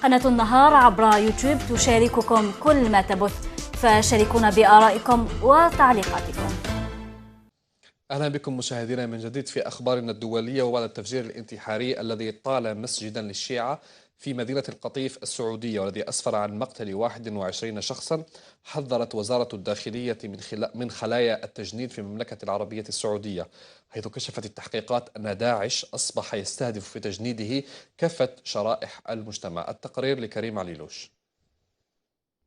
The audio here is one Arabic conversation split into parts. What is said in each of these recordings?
قناة النهار عبر يوتيوب تشارككم كل ما تبث، فشاركونا بآرائكم وتعليقاتكم. أهلا بكم مشاهدينا من جديد في أخبارنا الدولية. وبعد التفجير الانتحاري الذي طال مسجدا للشيعة في مدينة القطيف السعودية والذي أسفر عن مقتل 21 شخصا، حذرت وزارة الداخلية من خلايا التجنيد في المملكة العربية السعودية، حيث كشفت التحقيقات أن داعش أصبح يستهدف في تجنيده كافة شرائح المجتمع. التقرير لكريم عليلوش.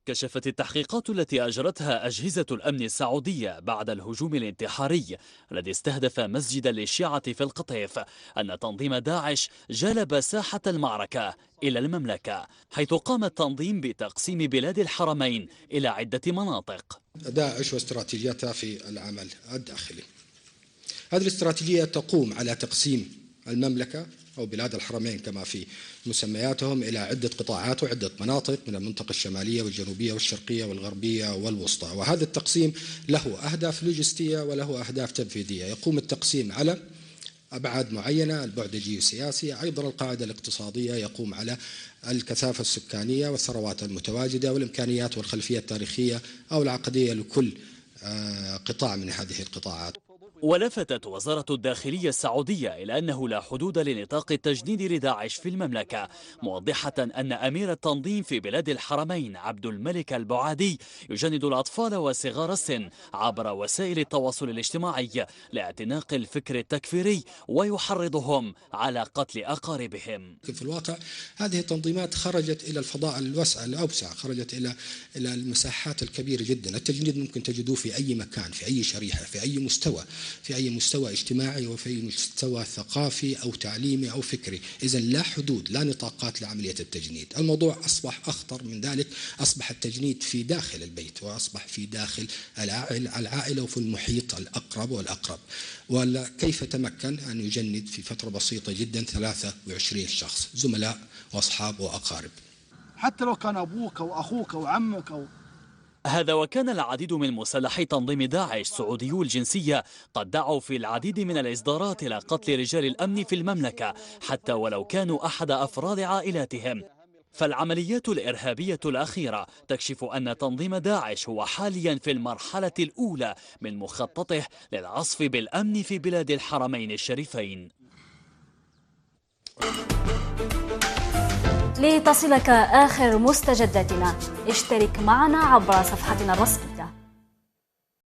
كشفت التحقيقات التي أجرتها أجهزة الأمن السعودية بعد الهجوم الانتحاري الذي استهدف مسجدا للشيعة في القطيف أن تنظيم داعش جلب ساحة المعركة إلى المملكة، حيث قام التنظيم بتقسيم بلاد الحرمين إلى عدة مناطق. داعش واستراتيجيتها في العمل الداخلي، هذه الاستراتيجية تقوم على تقسيم المملكة أو بلاد الحرمين كما في مسمياتهم إلى عدة قطاعات وعدة مناطق من المنطقة الشمالية والجنوبية والشرقية والغربية والوسطى، وهذا التقسيم له أهداف لوجستية وله أهداف تنفيذية. يقوم التقسيم على أبعاد معينة، البعد الجيوسياسي، أيضا القاعدة الاقتصادية، يقوم على الكثافة السكانية والثروات المتواجدة والإمكانيات والخلفية التاريخية أو العقدية لكل قطاع من هذه القطاعات. ولفتت وزارة الداخلية السعودية إلى أنه لا حدود لنطاق التجنيد لداعش في المملكة، موضحة أن أمير التنظيم في بلاد الحرمين عبد الملك البعادي يجند الأطفال وصغار السن عبر وسائل التواصل الاجتماعي لاعتناق الفكر التكفيري ويحرضهم على قتل أقاربهم. في الواقع هذه التنظيمات خرجت إلى الفضاء الأوسع، خرجت إلى المساحات الكبيرة جدا. التجنيد ممكن تجدوه في أي مكان، في أي شريحة، في أي مستوى، في أي مستوى اجتماعي وفي أي مستوى ثقافي أو تعليمي أو فكري. إذن لا حدود لا نطاقات لعملية التجنيد. الموضوع أصبح أخطر من ذلك، أصبح التجنيد في داخل البيت وأصبح في داخل العائلة وفي المحيط الأقرب والأقرب. وكيف تمكن أن يجند في فترة بسيطة جدا 23 شخص، زملاء وأصحاب وأقارب، حتى لو كان أبوك أو أخوك أو عمك هذا وكان العديد من مسلحي تنظيم داعش سعوديو الجنسية قد دعوا في العديد من الإصدارات إلى قتل رجال الأمن في المملكة حتى ولو كانوا أحد أفراد عائلاتهم. فالعمليات الإرهابية الأخيرة تكشف أن تنظيم داعش هو حاليا في المرحلة الأولى من مخططه للعصف بالأمن في بلاد الحرمين الشريفين. لتصلك آخر مستجداتنا اشترك معنا عبر صفحتنا الرسمية.